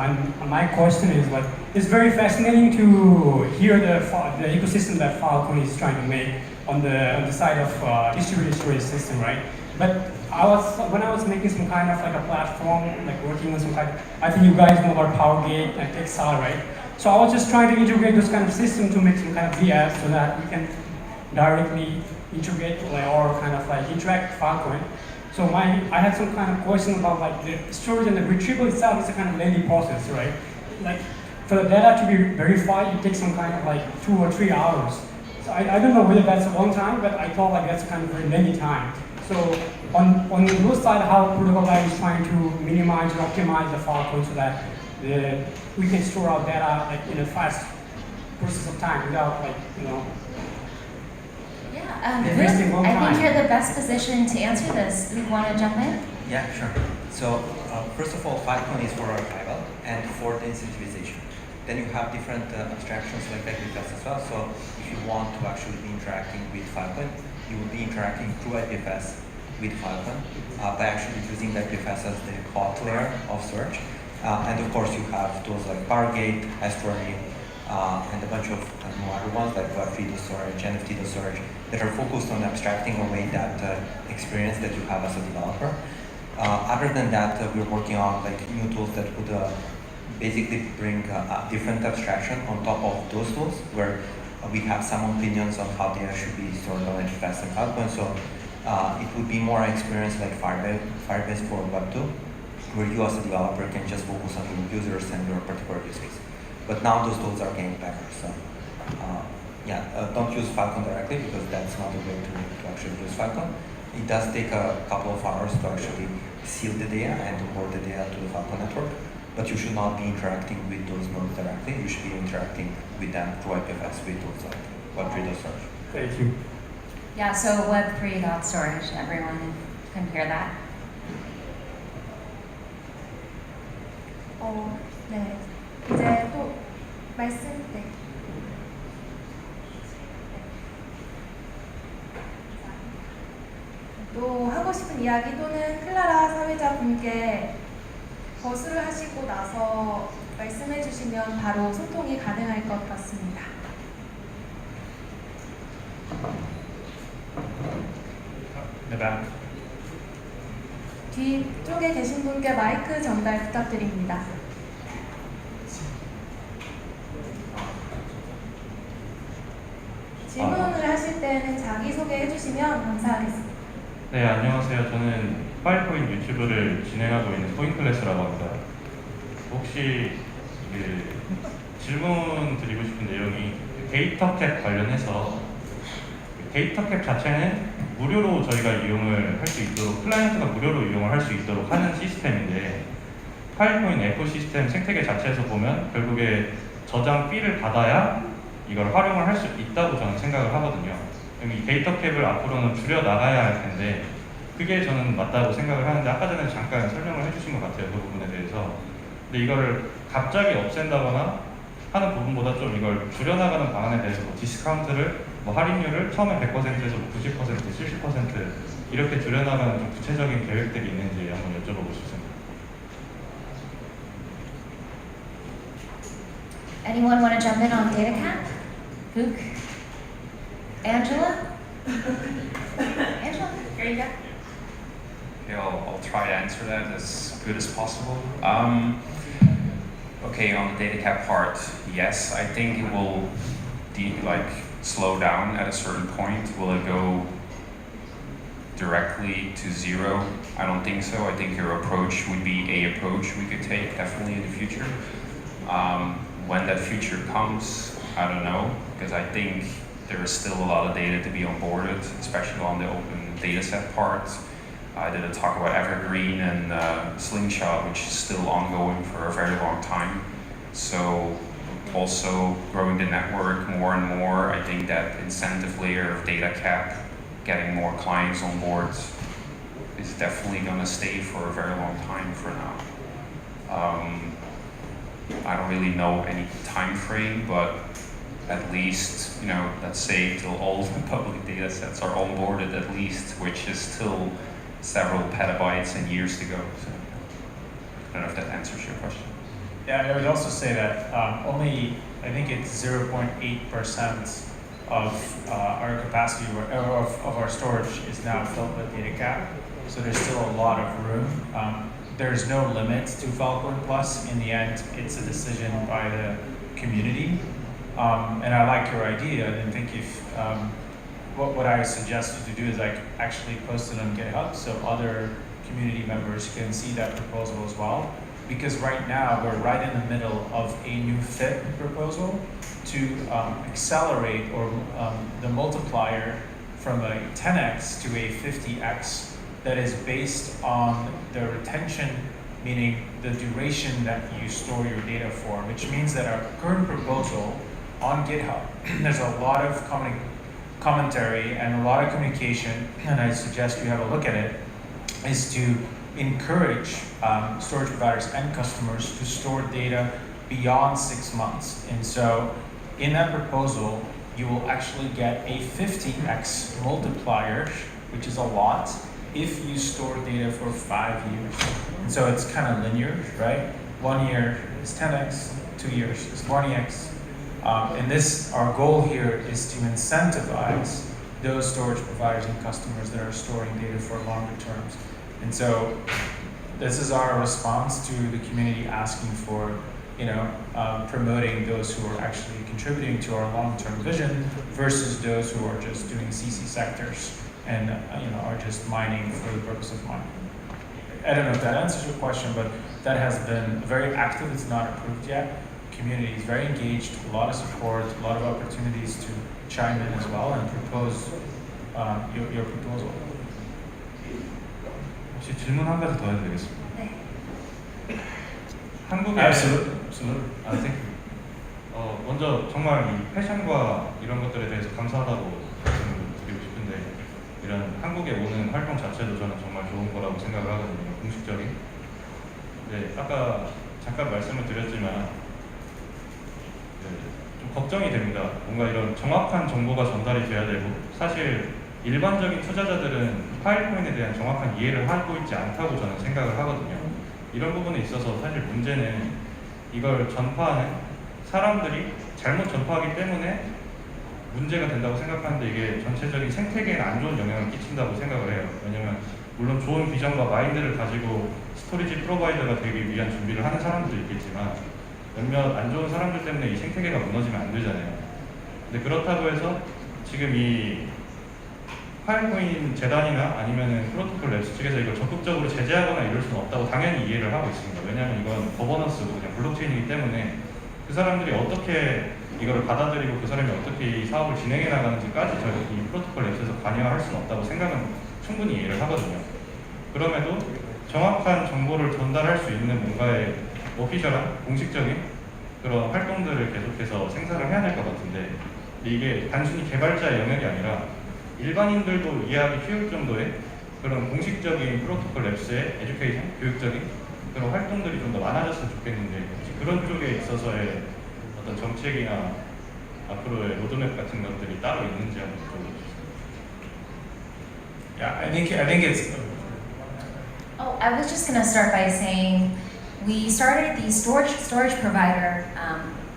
and my question is like, it's very fascinating to hear the ecosystem that Filecoin is trying to make on the side of distributed storage system, right? But when I was making some kind of like a platform, like working on some kind of, I think you guys know about PowerGate and Texar, right? So I was just trying to integrate those kind of system to make some kind of VS so that we can directly integrate or kind of like interact with Filecoin. So I had some kind of question about like the storage and the retrieval itself is a kind of lengthy process, right? Like for the data to be verified, it takes some kind of like 2 or 3 hours. So I don't know whether that's a long time, but I thought like that's kind of very lengthy time. So on your side, how Protocol Lab is trying to minimize or optimize the Filecoin so that we can store our data like in a fast process of time without like investing long time. I think you're the best position to answer this. Do you want to jump in? Yeah, sure. So first of all, Filecoin is for archival and for the incentivization. Then you have different abstractions like IPFS as well. So if you want to actually be interacting with Filecoin, you will be interacting through IPFS with Filecoin by actually using the IPFS as the hot layer of storage. And of course, you have tools like PowerGate, S2RE, and a bunch of other ones like Web3 storage, NFT storage that are focused on abstracting away that experience that you have as a developer. Other than that, we're working on like new tools that would basically bring a different abstraction on top of those tools, where we have some opinions on how data should be stored on IPFS and Filecoin. So it would be more experience like Firebase for Web2, where you as a developer can just focus on your users and your particular use case. But now those tools are getting better. So don't use Filecoin directly because that's not the way to actually use Filecoin. It does take a couple of hours to actually seal the data and import the data to the Filecoin network. But you should not be interacting with those nodes directly. You should be interacting with them through IPFS with tools like Web3.storage. Thank you. Yeah, so Web3.storage, everyone can hear that. 네. 이제 또 또 하고 싶은 이야기 또는 클라라 사회자분께 거수를 하시고 나서 말씀해 주시면 바로 소통이 가능할 것 같습니다. 뒤쪽에 계신 분께 마이크 전달 부탁드립니다. 질문을 하실 때는 자기소개 해주시면 감사하겠습니다. 네, 안녕하세요. 저는 파일코인 유튜브를 진행하고 있는 코인클래스라고 합니다. 혹시 질문 드리고 싶은 내용이 데이터 캡 관련해서 데이터 캡 자체는 무료로 저희가 이용을 할 수 있도록 클라이언트가 무료로 이용을 할 수 있도록 하는 시스템인데 파일코인 에코시스템 생태계 자체에서 보면 결국에 저장 피를 받아야 이걸 활용을 할 수 있다고 저는 생각을 하거든요. 이 데이터 캡을 앞으로는 줄여 나가야 할 텐데 그게 저는 맞다고 생각을 하는데 아까 전에 잠깐 설명을 해주신 것 같아요. 그 부분에 대해서. 근데 이거를 갑자기 없앤다거나 하는 부분보다 좀 이걸 줄여나가는 방안에 대해서 디스카운트를 할인율을 처음에 100%에서 90%, 70% 이렇게 줄여나가는 좀 구체적인 계획들이 있는지 한번 여쭤보고 싶습니다. Anyone want to jump in on data cap? Luke? Angela? Angela, here you go. Okay, I'll try to answer that as good as possible. Okay, on the data cap part, yes, I think it will slow down at a certain point. Will it go directly to zero? I don't think so. I think your approach would be a approach we could take definitely in the future. When that future comes, I don't know, because I think there is still a lot of data to be onboarded, especially on the open dataset part. I did a talk about Evergreen and Slingshot, which is still ongoing for a very long time. So also growing the network more and more, I think that incentive layer of data cap, getting more clients on board, is definitely going to stay for a very long time for now. I don't really know any time frame, but at least, let's say till all the public data sets are onboarded at least, which is still several petabytes and years to go. So I don't know if that answers your question. Yeah, I would also say that only, I think it's 0.8% of our capacity or of our storage is now filled with data cap. So there's still a lot of room. There's no limit to Filecoin Plus. In the end, it's a decision by the community. And I like your idea, and I think if what I suggest you to do is like actually post it on GitHub so other community members can see that proposal as well. Because right now we're right in the middle of a new FIT proposal to accelerate or the multiplier from a 10x to a 50x that is based on the retention, meaning the duration that you store your data for, which means that our current proposal on GitHub, there's a lot of commentary and a lot of communication, and I suggest you have a look at it, is to encourage storage providers and customers to store data beyond 6 months. And so in that proposal, you will actually get a 50x multiplier, which is a lot, if you store data for 5 years. And so it's kind of linear, right? 1 year is 10x, 2 years is 20x. And this, our goal here is to incentivize those storage providers and customers that are storing data for longer terms. And so this is our response to the community asking for, promoting those who are actually contributing to our long-term vision versus those who are just doing CC sectors and are just mining for the purpose of mining. I don't know if that answers your question, but that has been very active. It's not approved yet. Community is very engaged, a lot of support, a lot of opportunities to chime in as well and propose your proposal. 혹시 질문 한 가지 더 해도 되겠습니다. 네. 한국의 Absolutely. 아, 네. 먼저 정말 이 패션과 이런 것들에 대해서 감사하다고 말씀을 드리고 싶은데 이런 한국에 오는 활동 자체도 저는 정말 좋은 거라고 생각을 하거든요. 공식적인. 네, 아까 잠깐 말씀을 드렸지만 좀 걱정이 됩니다. 뭔가 이런 정확한 정보가 전달이 돼야 되고 사실 일반적인 투자자들은 파일코인에 대한 정확한 이해를 하고 있지 않다고 저는 생각을 하거든요. 이런 부분에 있어서 사실 문제는 이걸 전파하는 사람들이 잘못 전파하기 때문에 문제가 된다고 생각하는데 이게 전체적인 생태계에는 안 좋은 영향을 끼친다고 생각을 해요. 왜냐면 물론 좋은 비전과 마인드를 가지고 스토리지 프로바이더가 되기 위한 준비를 하는 사람들도 있겠지만 몇몇 안 좋은 사람들 때문에 이 생태계가 무너지면 안 되잖아요. 근데 그렇다고 해서 지금 이 파일코인 재단이나 아니면은 프로토콜 랩스 측에서 이걸 적극적으로 제재하거나 이럴 수는 없다고 당연히 이해를 하고 있습니다. 왜냐하면 이건 거버넌스고 그냥 블록체인이기 때문에 그 사람들이 어떻게 이거를 받아들이고 그 사람이 어떻게 이 사업을 진행해 나가는지까지 저희 이 프로토콜 랩스에서 관여할 수는 없다고 생각은 충분히 이해를 하거든요. 그럼에도 정확한 정보를 전달할 수 있는 뭔가의 오피셜한 공식적인 그런 활동들을 계속해서 생산을 해야 될 것 같은데 이게 단순히 개발자의 영역이 아니라 일반인들도 이해하기 쉬울 정도의 그런 공식적인 프로토콜 랩스의 에듀케이션, 교육적인 그런 활동들이 좀 더 많아졌으면 좋겠는데 그런 쪽에 있어서의 어떤 정책이나 앞으로의 로드맵 같은 것들이 따로 있는지 한번 여쭤보겠습니다. Yeah, I think it's. Oh, I was just going to start by saying we started these storage provider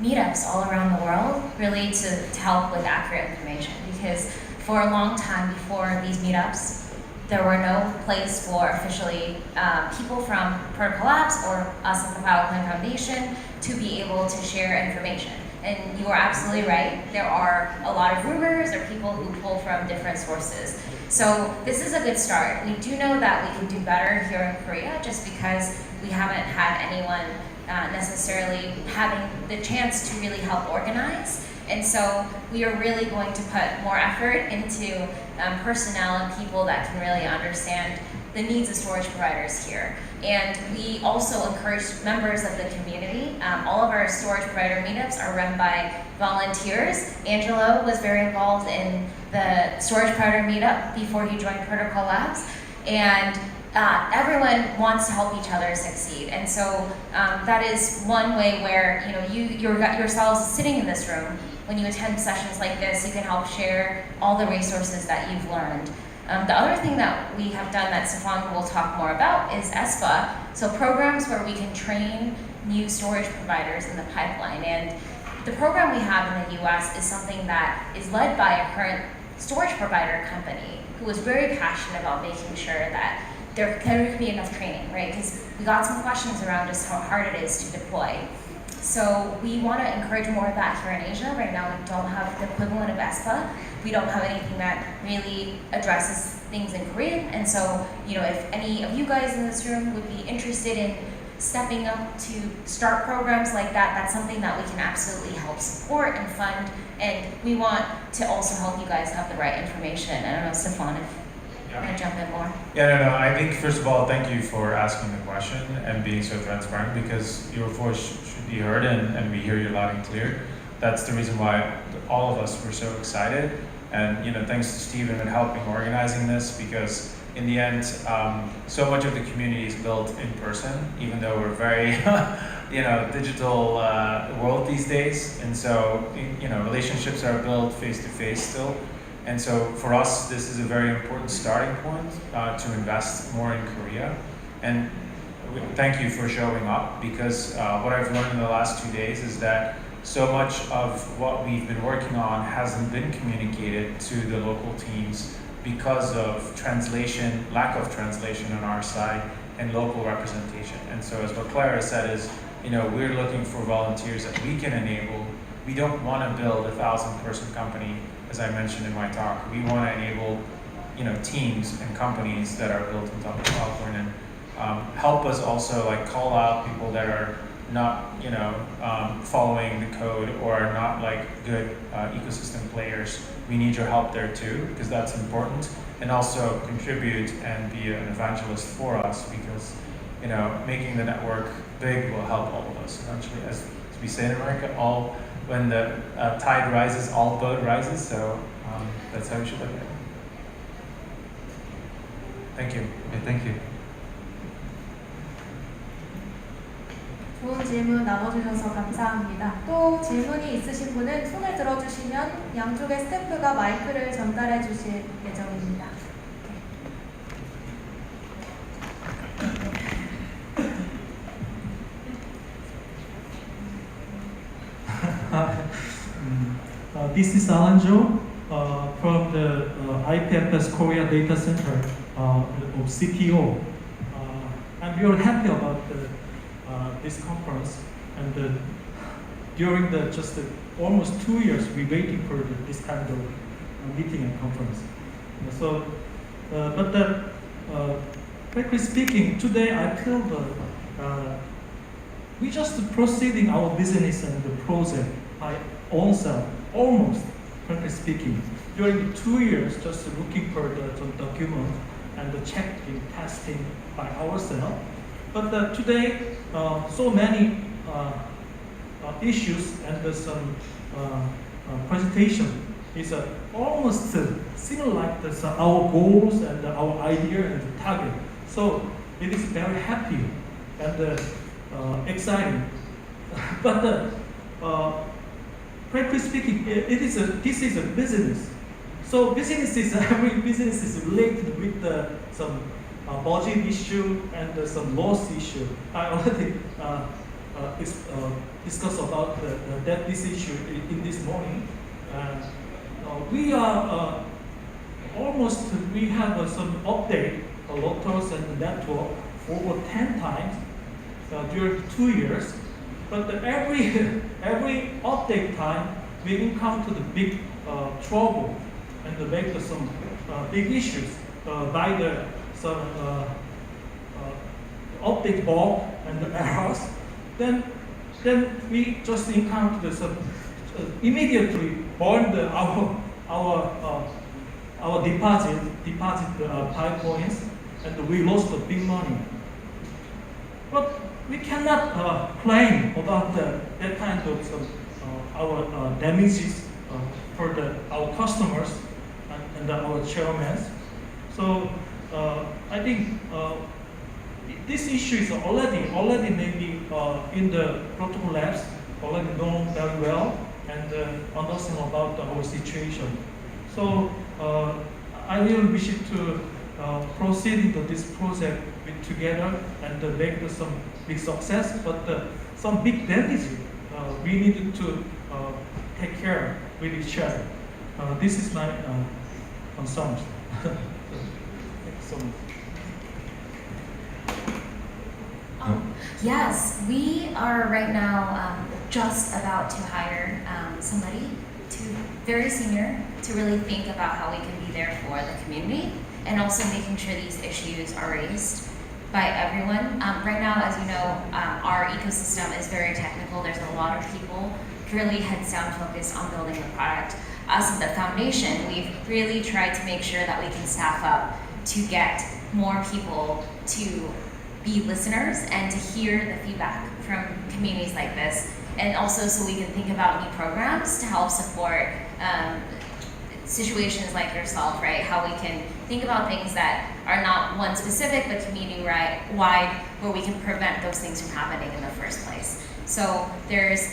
meetups all around the world, really to help with accurate information. Because for a long time before these meetups, there were no place for officially people from Protocol Labs or us at the Filecoin Foundation to be able to share information. And you are absolutely right. There are a lot of rumors or people who pull from different sources. So this is a good start. We do know that we can do better here in Korea just because we haven't had anyone necessarily having the chance to really help organize. And so we are really going to put more effort into personnel and people that can really understand the needs of storage providers here. And we also encourage members of the community. All of our storage provider meetups are run by volunteers. Angelo was very involved in the storage provider meetup before he joined Protocol Labs. And everyone wants to help each other succeed. And so that is one way where you're yourselves sitting in this room. When you attend sessions like this, you can help share all the resources that you've learned. The other thing that we have done that Stefan will talk more about is ESPA. So programs where we can train new storage providers in the pipeline. And the program we have in the US is something that is led by a current storage provider company who is very passionate about making sure that there can be enough training, right? Because we got some questions around just how hard it is to deploy. So we want to encourage more of that here in Asia. Right now we don't have the equivalent of ESPA. We don't have anything that really addresses things in Korean. And so, if any of you guys in this room would be interested in stepping up to start programs like that, that's something that we can absolutely help support and fund. And we want to also help you guys have the right information. I don't know, Stefan, if you want to jump in more. Yeah, no. I think first of all, thank you for asking the question and being so transparent, because your voice should be heard and we hear you loud and clear. That's the reason why all of us were so excited. And thanks to Steven in helping organizing this, because in the end, so much of the community is built in person, even though we're very, digital world these days. And so, relationships are built face to face still. And so for us, this is a very important starting point to invest more in Korea. And thank you for showing up, because what I've learned in the last 2 days is that so much of what we've been working on hasn't been communicated to the local teams because of translation, lack of translation on our side, and local representation. And so as what Clara said is, we're looking for volunteers that we can enable. We don't want to build a 1,000-person company, as I mentioned in my talk. We want to enable, teams and companies that are built on top of Filecoin, and help us also call out people that are not, following the code or are not good ecosystem players. We need your help there too, because that's important, and also contribute and be an evangelist for us, because making the network big will help all of us eventually. As we say in America, when the tide rises, all boat rises. So that's how we should look at it. Thank you. Okay, thank you. 좋은 질문 나눠주셔서 감사합니다. 또 질문이 있으신 분은 손을 들어주시면 양쪽의 스태프가 마이크를 전달해 주실 예정입니다. This is Alan Jo from the IPFS Korea Data Center of CTO. I'm very happy about this conference, and during almost 2 years we waiting for this kind of meeting and conference. So, frankly speaking, today I feel we just proceeding our business and the project by ourselves, almost, frankly speaking. During the 2 years, just looking for the document and the checking, testing by ourselves. But today, so many issues and some presentation is almost similar like our goals and our idea and the target. So it is very happy and exciting. But frankly speaking, this is a business. So every business is related with some budget issue and some loss issue. I already discussed about this issue in this morning. We are we have some update lottos and network over 10 times during 2 years. But every update time we encounter the big trouble and make some big issues by some update bug and the errors. Then we just encounter some immediately burn our deposit Filecoins, and we lost the big money. But we cannot claim about that kind of our damages for our customers and our chairmen. So I think this issue is already maybe in the protocol labs already known very well and understand about our situation. So I really wish to proceed into this project together and make some big success. But some big damage, we need to take care with each other. This is my concern. Thank you so much. Yes, we are right now just about to hire somebody very senior to really think about how we can be there for the community and also making sure these issues are raised by everyone. Right now, as you know, our ecosystem is very technical. There's a lot of people really heads down focused on building the product. Us as the foundation, we've really tried to make sure that we can staff up to get more people to be listeners and to hear the feedback from communities like this, and also so we can think about new programs to help support situations like yourself, right? How we can think about things that are not one specific but community-wide, where we can prevent those things from happening in the first place. So there's,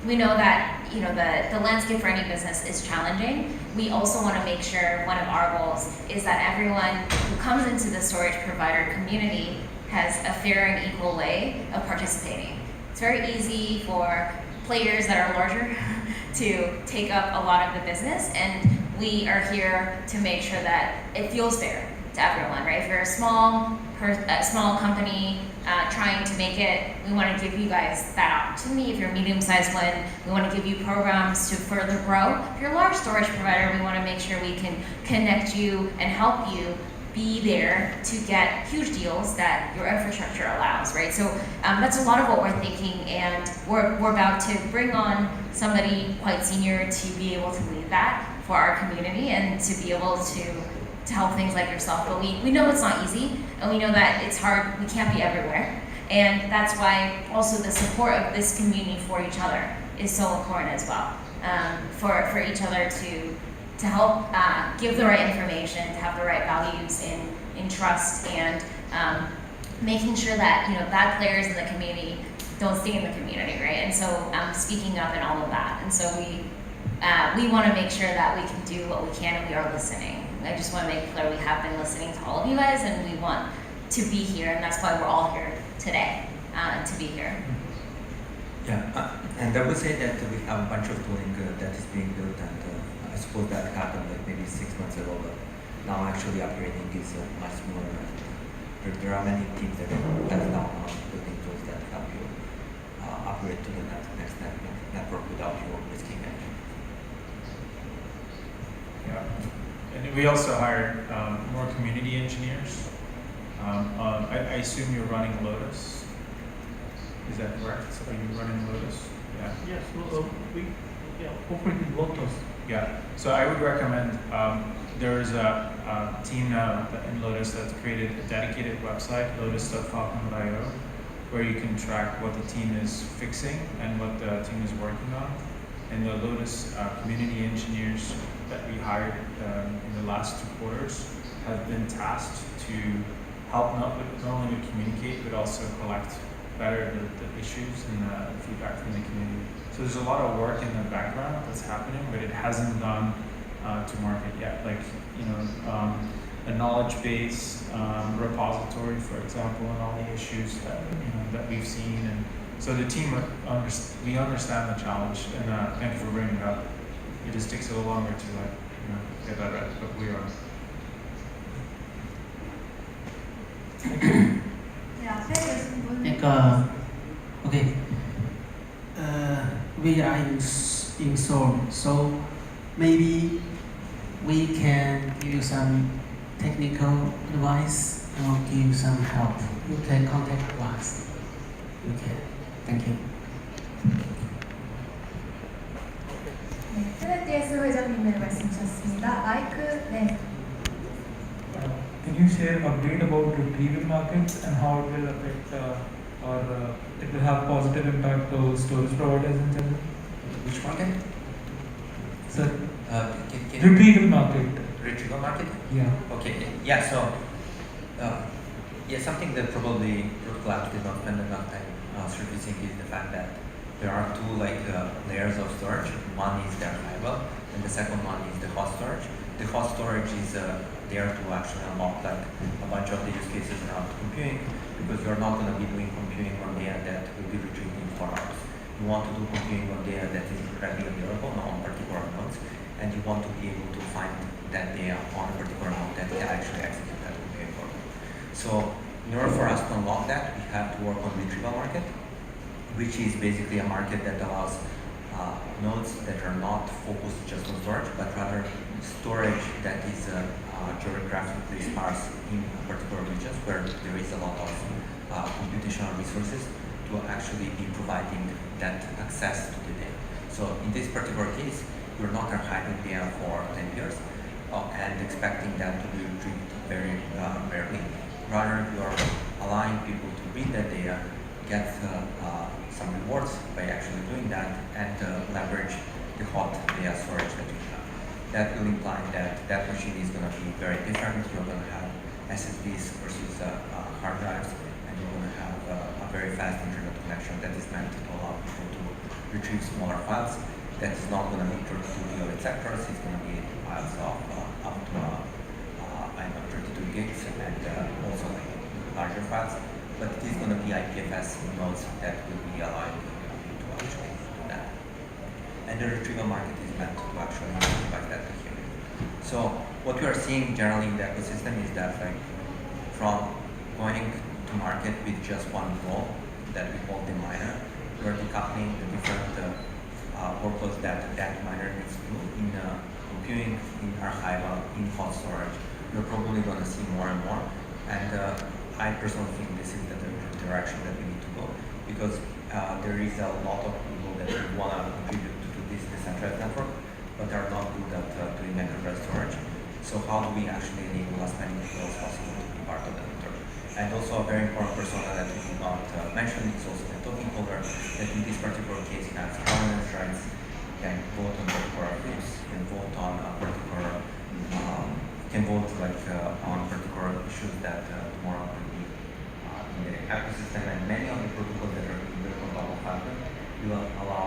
we know that the landscape for any business is challenging. We also want to make sure one of our goals is that everyone who comes into the storage provider community has a fair and equal way of participating. It's very easy for players that are larger to take up a lot of the business, and we are here to make sure that it feels fair to everyone, right? If you're a small company trying to make it, we want to give you guys that opportunity. If you're a medium-sized one, we want to give you programs to further grow. If you're a large storage provider, we want to make sure we can connect you and help you be there to get huge deals that your infrastructure allows, right? So that's a lot of what we're thinking, and we're about to bring on somebody quite senior to be able to lead that for our community and to be able to help things like yourself. But we know it's not easy, and we know that it's hard. We can't be everywhere, and that's why also the support of this community for each other is so important as well. For each other to help give the right information, to have the right values in trust, and making sure that bad players in the community don't stay in the community, right? And so speaking up and all of that. And so we want to make sure that we can do what we can, and we are listening. I just want to make clear we have been listening to all of you guys, and we want to be here, and that's why we're all here today, to be here. Yeah, and I would say that we have a bunch of tooling that is being built, and I suppose that happened like maybe 6 months ago, but now actually upgrading is much more. There are many teams that are now building tools that help you upgrade to the next network without you risking anything. Yeah, and we also hired more community engineers. I assume you're running Lotus. Is that correct? Are you running Lotus? Yeah. Yes, we operating Lotus. Yeah, so I would recommend, there's a team now in Lotus that's created a dedicated website, lotus.falcon.io, where you can track what the team is fixing and what the team is working on. And the Lotus community engineers that we hired in the last 2 quarters have been tasked to help not only communicate, but also collect better the issues and the feedback from the community. So there's a lot of work in the background that's happening, but it hasn't gone to market yet. Like, a knowledge base repository, for example, and all the issues that that we've seen. And so the team, we understand the challenge, and thank you for bringing it up. It just takes a little longer to get that right, but we are. 네, 앞에 계신 분. Okay. We are in Seoul, so maybe we can give you some technical advice or give you some help. You can contact us. Okay. Thank you. 네, 패널TS 회장님의 말씀 주셨습니다. 마이크, 네. Can you share an update about retrieval markets and how it will affect or it will have positive impact to storage providers in general? Which market? Sir, Can retrieval market. retrieval market? Yeah. Okay, yeah, so something that probably Cloud did not spend enough time surfacing is the fact that there are 2 layers of storage. One is the archival, and the second one is the hot storage. The hot storage is there to actually unlock a bunch of the use cases around computing, because you're not going to be doing computing one day and that will be retrieved in 24 hours. You want to do computing on data that is readily available, not on particular nodes, and you want to be able to find that data on a particular node that can actually execute that computing workload. So in order for us to unlock that, we have to work on retrieval market, which is basically a market that allows nodes that are not focused just on storage, but rather storage that is geographically sparse in particular regions where there is a lot of computational resources to actually be providing that access to the data. So in this particular case, you're not archiving data for 10 years and expecting that to be retrieved very rarely. Rather, you're allowing people to read that data, get some rewards by actually doing that, and leverage the hot data storage that you have. That will imply that that machine is going to be very different. You're going to have SSDs versus hard drives, and you're going to have a very fast internet connection that is meant to allow people to retrieve smaller files. That is not going to be 32 gigabit sectors. It's going to be files of up to 32 gigs and also like larger files. But it is going to be IPFS nodes that will be allowing you to actually do that. And the retrieval market is meant to actually provide that to human. So what we are seeing generally in the ecosystem is that like from going to market with just one goal that we call the miner, we're decoupling the different workloads that that miner needs to do in computing, in archival, in hot storage. We're probably going to see more and more. And I personally think this is the direction that we need to go, because there is a lot of people that want to contribute to this decentralized network, but are not good at doing enterprise storage. So how do we actually enable as many people as possible to be part of the network? And also a very important persona that we did not mention is also the token holder, that in this particular case has governance rights, can vote on particular things, can vote on a particular, can vote like on particular issues that tomorrow will be in the ecosystem. And many of the protocols that are built on top of Filecoin will allow